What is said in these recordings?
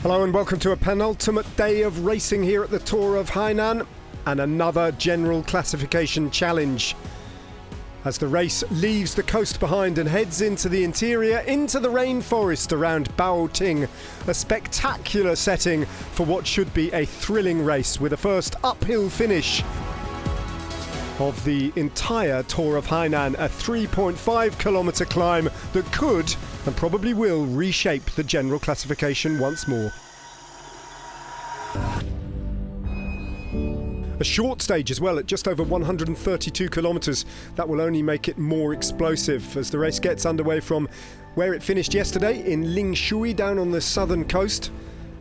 Hello and welcome to a penultimate day of racing here at the Tour of Hainan and another general classification challenge. As the race leaves the coast behind and heads into the interior, into the rainforest around Baoting, a spectacular setting for what should be a thrilling race with a first uphill finish of the entire Tour of Hainan, a 3.5 kilometre climb that could and probably will reshape the general classification once more. A short stage as well at just over 132 kilometres. That will only make it more explosive as the race gets underway from where it finished yesterday in Lingshui down on the southern coast.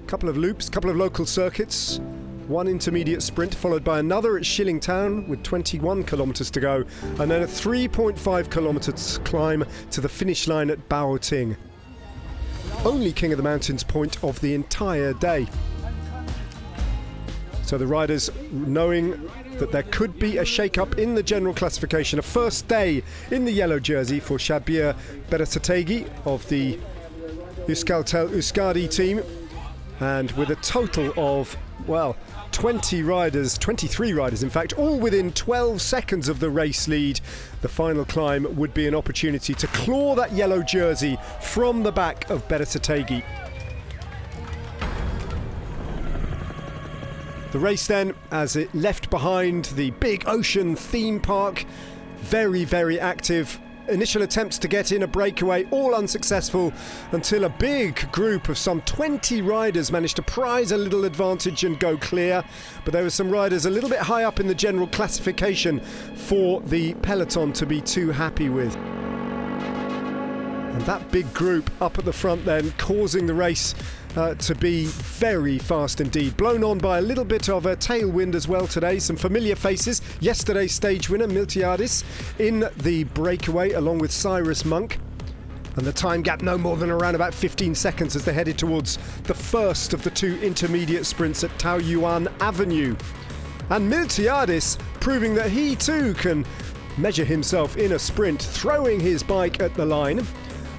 A couple of loops, a couple of local circuits, one intermediate sprint followed by another at Shilling Town with 21 kilometres to go, and then a 3.5 kilometres climb to the finish line at Baoting. Only King of the Mountains point of the entire day. So the riders, knowing that there could be a shake-up in the general classification, a first day in the yellow jersey for Shabir Berasategui of the Euskaltel Euskadi team, and with a total of, 23 riders in fact, all within 12 seconds of the race lead, the final climb would be an opportunity to claw that yellow jersey from the back of Berasategui. The race then, as it left behind the big ocean theme park, very, very active. Initial attempts to get in a breakaway, all unsuccessful, until a big group of some 20 riders managed to prize a little advantage and go clear. But there were some riders a little bit high up in the general classification for the peloton to be too happy with. And that big group up at the front then causing the race to be very fast indeed. Blown on by a little bit of a tailwind as well today. Some familiar faces. Yesterday's stage winner Miltiadis in the breakaway along with Cyrus Monk. And the time gap no more than around about 15 seconds as they headed towards the first of the two intermediate sprints at Taoyuan Avenue. And Miltiadis proving that he too can measure himself in a sprint, throwing his bike at the line.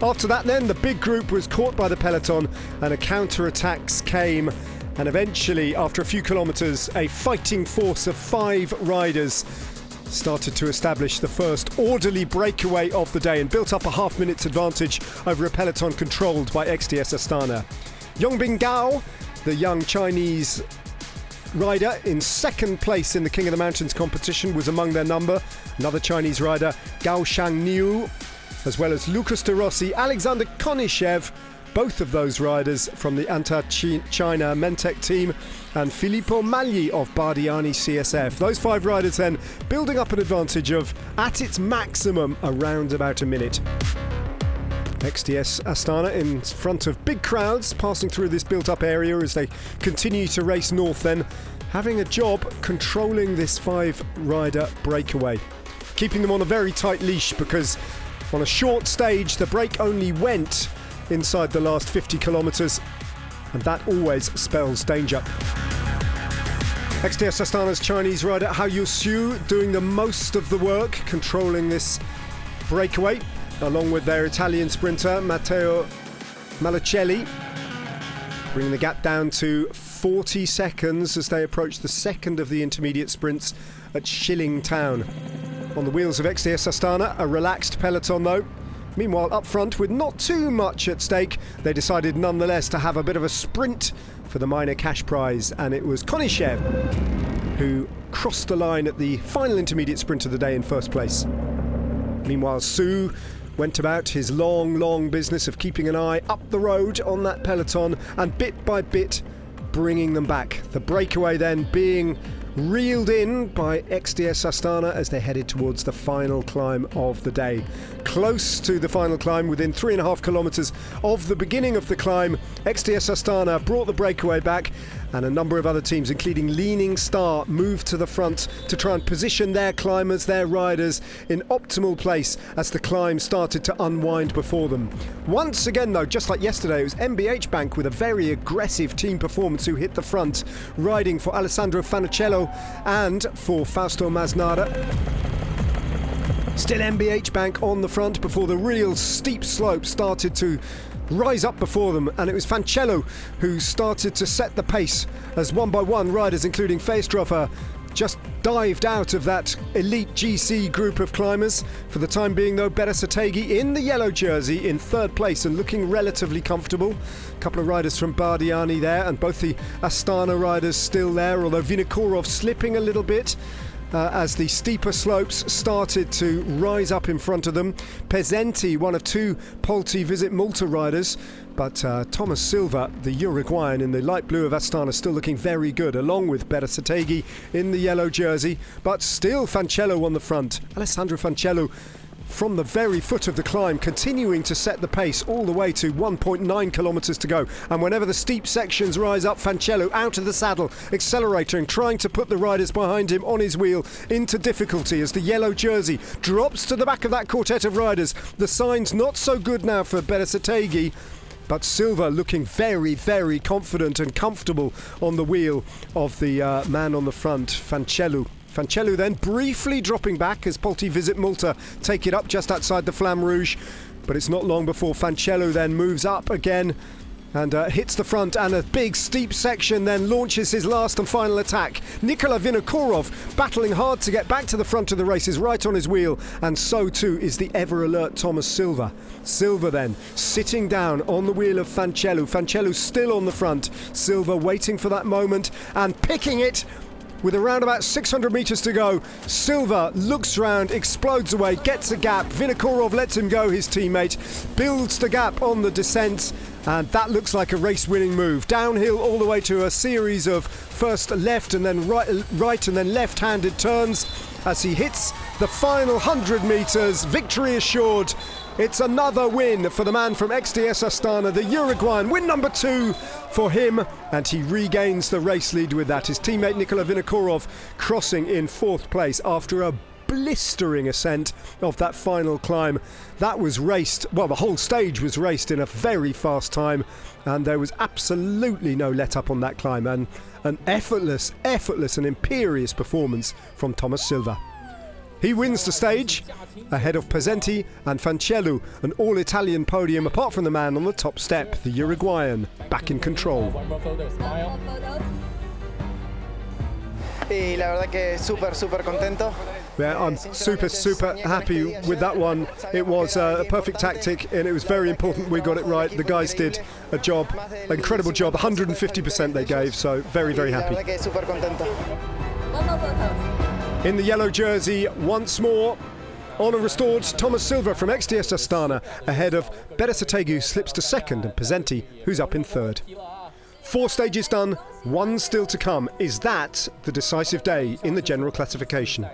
After that then, the big group was caught by the peloton and a counter-attacks came, and eventually, after a few kilometres, a fighting force of 5 riders started to establish the first orderly breakaway of the day and built up a half-minute's advantage over a peloton controlled by XTS Astana. Yongbing Gao, the young Chinese rider in second place in the King of the Mountains competition, was among their number. Another Chinese rider, Gao Shangniu, as well as Lucas de Rossi, Alexander Konishev, both of those riders from the Anta-China Mentec team, and Filippo Magli of Bardiani CSF. Those 5 riders then building up an advantage of, at its maximum, around about a minute. XTS Astana in front of big crowds passing through this built-up area as they continue to race north then, having a job controlling this 5-rider breakaway. Keeping them on a very tight leash because on a short stage, the break only went inside the last 50 kilometres, and that always spells danger. XTS Astana's Chinese rider Hao Yuxiu doing the most of the work, controlling this breakaway, along with their Italian sprinter Matteo Malicelli, bringing the gap down to 40 seconds as they approach the second of the intermediate sprints at Shilling Town. On the wheels of XTS Astana, a relaxed peloton though. Meanwhile, up front, with not too much at stake, they decided nonetheless to have a bit of a sprint for the minor cash prize, and it was Konishev who crossed the line at the final intermediate sprint of the day in first place. Meanwhile, Su went about his long business of keeping an eye up the road on that peloton and bit by bit bringing them back. The breakaway then being reeled in by XTS Astana as they headed towards the final climb of the day. Close to the final climb, within 3.5 kilometres of the beginning of the climb, XTS Astana brought the breakaway back, and a number of other teams, including Leaning Star, moved to the front to try and position their climbers, their riders, in optimal place as the climb started to unwind before them. Once again though, just like yesterday, it was MBH Bank with a very aggressive team performance who hit the front, riding for Alessandro Fanicello and for Fausto Masnada. Still MBH Bank on the front before the real steep slope started to rise up before them, and it was Fancello who started to set the pace as one by one riders, including Feestrofer, just dived out of that elite GC group of climbers. For the time being though, Berasategui in the yellow jersey in third place and looking relatively comfortable. A couple of riders from Bardiani there, and both the Astana riders still there, although Vinokourov slipping a little bit as the steeper slopes started to rise up in front of them. Pezzenti, one of two Polti Visit Malta riders, but Thomas Silva, the Uruguayan in the light blue of Astana, still looking very good, along with Berasategui in the yellow jersey, but still Fancello on the front. Alessandro Fancello from the very foot of the climb, continuing to set the pace all the way to 1.9 kilometres to go. And whenever the steep sections rise up, Fancello out of the saddle, accelerating, trying to put the riders behind him on his wheel into difficulty as the yellow jersey drops to the back of that quartet of riders. The signs not so good now for Berasategui, but Silva looking very, very confident and comfortable on the wheel of the man on the front, Fancello. Fancello then briefly dropping back as Polti Visit Malta take it up just outside the Flamme Rouge, but it's not long before Fancello then moves up again and hits the front, and a big steep section then launches his last and final attack. Nikola Vinokourov battling hard to get back to the front of the race is right on his wheel, and so too is the ever alert Thomas Silva. Silva then sitting down on the wheel of Fancello. Fancello still on the front. Silva waiting for that moment and picking it. With around about 600 metres to go, Silva looks round, explodes away, gets a gap. Vinokourov lets him go, his teammate, builds the gap on the descent, and that looks like a race-winning move. Downhill all the way to a series of first left and then right and then left-handed turns as he hits the final 100 metres. Victory assured. It's another win for the man from XDS Astana, the Uruguayan. Win number 2 for him, and he regains the race lead with that. His teammate Nikola Vinokourov crossing in 4th place after a blistering ascent of that final climb. That was raced, well, the whole stage was raced in a very fast time, and there was absolutely no let up on that climb, and an effortless and imperious performance from Thomas Silva. He wins the stage ahead of Pezzenti and Fancello, an all-Italian podium apart from the man on the top step, the Uruguayan, back in control. Yeah, I'm super happy with that one. It was a perfect tactic, and it was very important we got it right. The guys did a job, incredible job, 150% they gave, so very happy. In the yellow jersey, once more, honour restored. Thomas Silva from XDS Astana ahead of Berasategui, who slips to 2nd, and Pezzenti, who's up in 3rd. 4 stages done, 1 still to come. Is that the decisive day in the general classification?